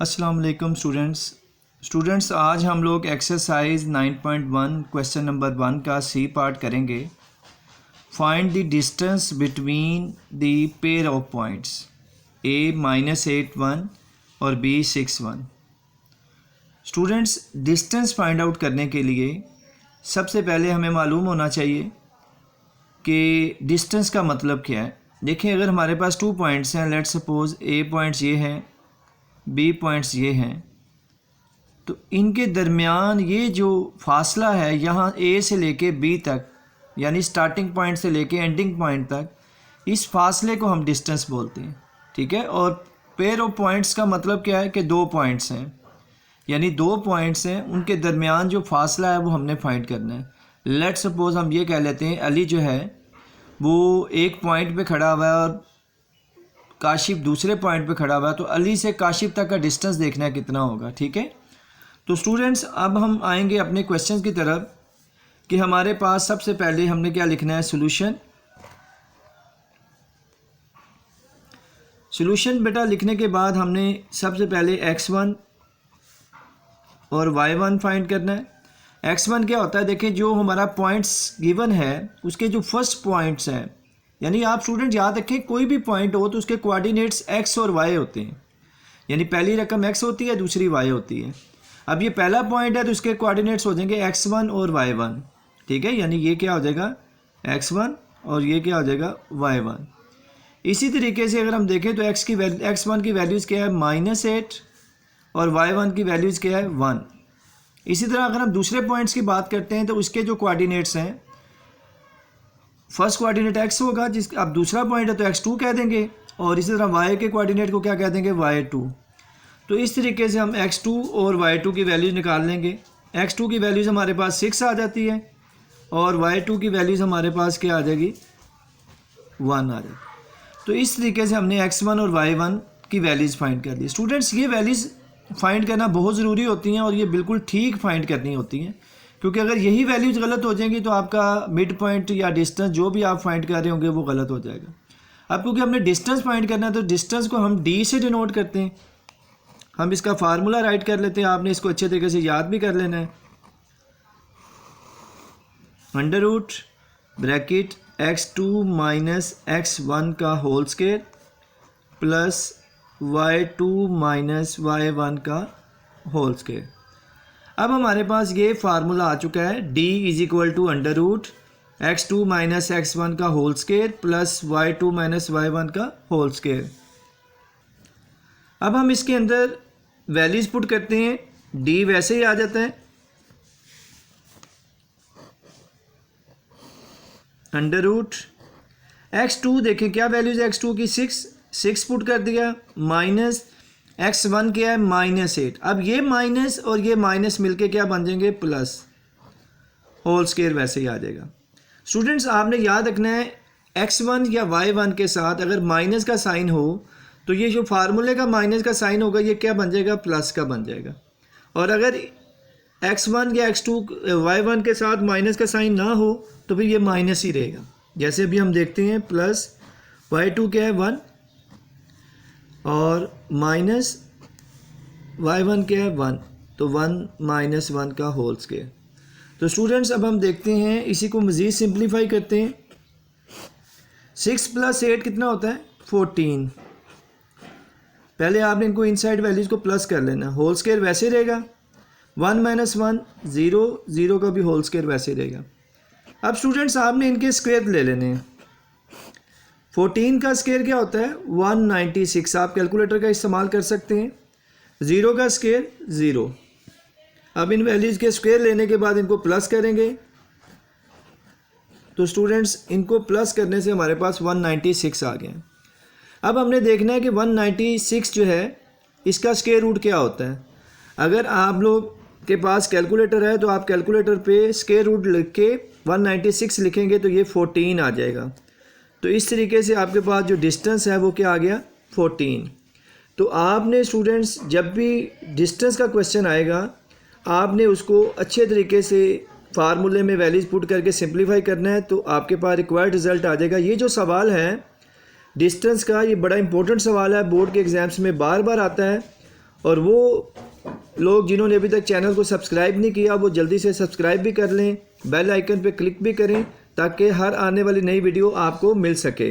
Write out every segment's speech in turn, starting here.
अस्सलाम वालेकुम स्टूडेंट्स आज हम लोग एक्सरसाइज 9.1 क्वेश्चन नंबर 1 का सी पार्ट करेंगे। Find the distance between the pair of points a -8 1 और b 6 1। Students distance find out करने के लिए सबसे पहले हमें मालूम होना चाहिए कि डिस्टेंस का मतलब क्या है। देखिए, अगर हमारे पास 2 पॉइंट्स हैं, लेट्स सपोज a पॉइंट्स ये हैं, बी पॉइंट्स ये हैं, तो इनके दरमियान ये जो फासला है यहाँ ए से लेके बी तक, यानी स्टार्टिंग पॉइंट से लेके एंडिंग पॉइंट तक, इस फासले को हम डिस्टेंस बोलते हैं। ठीक है। और पेयर ऑफ पॉइंट्स का मतलब क्या है कि 2 पॉइंट्स हैं, यानी 2 पॉइंट्स हैं, उनके दरमियान जो फासला है वो हमने फाइंड करना है। लेट्स सपोज हम ये कह लेते हैं अली जो है वो एक पॉइंट पे खड़ा हुआ है और काशिफ दूसरे पॉइंट पे खड़ा हुआ है, तो अली से काशिफ तक का डिस्टेंस देखना है कितना होगा। ठीक है। तो स्टूडेंट्स अब हम आएंगे अपने क्वेश्चन की तरफ कि हमारे पास सबसे पहले हमने क्या लिखना है, सॉल्यूशन बेटा लिखने के बाद हमने सबसे पहले x1 और y1 फाइंड करना है। x1 क्या होता है, देखिए जो हमारा पॉइंट्स गिवन है उसके जो फर्स्ट पॉइंट्स हैं, यानी आप स्टूडेंट याद रखें कोई भी पॉइंट हो तो उसके कोऑर्डिनेट्स x और y होते हैं, यानी पहली रकम x होती है, दूसरी y होती है। अब ये पहला पॉइंट है तो इसके कोऑर्डिनेट्स हो जाएंगे x1 और y1। ठीक है, यानी ये क्या हो जाएगा x1 और ये क्या हो जाएगा y1। इसी तरीके से अगर हम देखें तो x1 की वैल्यूज़ क्या है -8 और y1 की वैल्यूज़ क्या है 1। इसी तरह अगर हम दूसरे पॉइंट्स की बात करते हैं तो उसके जो कोऑर्डिनेट्स हैं, फर्स्ट कोऑर्डिनेट x होगा, जिस अब दूसरा पॉइंट है तो x2 कह देंगे, और इसी तरह y के कोऑर्डिनेट को क्या कह देंगे y2। तो इस तरीके से हम x2 और y2 की वैल्यूज़ निकाल लेंगे। x2 की वैल्यूज़ हमारे पास 6 आ जाती है और y2 की वैल्यूज़ हमारे पास क्या आ जाएगी 1 आ जाएगी। तो इस तरीके से हमने x1 और y1 की वैल्यूज़ फाइंड कर ली। स्टूडेंट्स ये वैल्यूज़ फाइंड करना बहुत ज़रूरी होती हैं और ये बिल्कुल ठीक फाइंड करनी होती हैं, क्योंकि अगर यही वैल्यूज़ गलत हो जाएंगी तो आपका मिड पॉइंट या डिस्टेंस जो भी आप फाइंड कर रहे होंगे वो गलत हो जाएगा। अब क्योंकि हमने डिस्टेंस फाइंड करना है तो डिस्टेंस को हम d से डिनोट करते हैं। हम इसका फार्मूला राइट कर लेते हैं, आपने इसको अच्छे तरीके से याद भी कर लेना है। Under root bracket x2 minus x1 का whole square plus y2 minus y1 का होल स्क्वायर। अब हमारे पास ये फार्मूला आ चुका है, d is equal to under root x2 minus x1 का whole square plus y2 minus y1 का होल स्क्वायर। अब हम इसके अंदर वैल्यूज पुट करते हैं, d वैसे ही आ जाता है, अंडर रूट x2, देखें क्या वैल्यूज x2 की 6 पुट कर दिया, माइनस x1 क्या है -8। अब ये माइनस और ये माइनस मिलके क्या बन जाएंगे प्लस, होल स्क्वायर वैसे ही आ जाएगा। स्टूडेंट्स आपने याद रखना है x1 या y1 के साथ अगर माइनस का साइन हो तो ये जो फार्मूले का माइनस का साइन होगा ये क्या बन जाएगा प्लस का बन जाएगा, और अगर x1 या x2 y1 के साथ माइनस का साइन ना हो तो फिर ये माइनस ही रहेगा। जैसे अभी हम देखते हैं प्लस y2 क्या है 1 और माइनस y1 क्या है 1, तो 1 माइनस 1 का होल स्क्वायर। तो स्टूडेंट्स अब हम देखते हैं, इसी को मज़ीद सिंप्लीफाई करते हैं। 6 प्लस 8 कितना होता है 14। पहले आपने इनको इनसाइड वैल्यूज़ को प्लस कर लेना, होल स्क्वायर वैसे रहेगा, 1 माइनस 1 0, 0 का भी होल स्क्वायर वैसे रहेगा। अब स्टूडेंट्स आपने इनके स्क्वायर ले लेने हैं। 14 का स्क्वायर क्या होता है 196, आप कैलकुलेटर का इस्तेमाल कर सकते हैं। 0 का स्क्वायर 0। अब इन वैल्यूज़ के स्क्वायर लेने के बाद इनको प्लस करेंगे, तो स्टूडेंट्स इनको प्लस करने से हमारे पास 196 आ गए। अब हमने देखना है कि 196 जो है इसका स्क्वायर रूट क्या होता है। अगर आप लोग के पास कैलकुलेटर है तो आप कैलकुलेटर पे स्क्वायर रूट लिख के 196 लिखेंगे तो ये 14 आ जाएगा। तो इस तरीके से आपके पास जो डिस्टेंस है वो क्या आ गया 14। तो आपने स्टूडेंट्स जब भी डिस्टेंस का क्वेश्चन आएगा आपने उसको अच्छे तरीके से फार्मूले में वैल्यूज पुट करके सिंप्लीफाई करना है, तो आपके पास रिक्वायर्ड रिज़ल्ट आ जाएगा। ये जो सवाल है डिस्टेंस का, ये बड़ा इंपॉर्टेंट सवाल है, बोर्ड के एग्ज़ाम्स में बार बार आता है और वो लोग जिन्होंने अभी तक चैनल को सब्सक्राइब नहीं किया वो जल्दी से सब्सक्राइब भी कर लें, बेल आइकन पे क्लिक भी करें ताकि हर आने वाली नई वीडियो आपको मिल सके।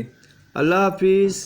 अल्लाह हाफिज़।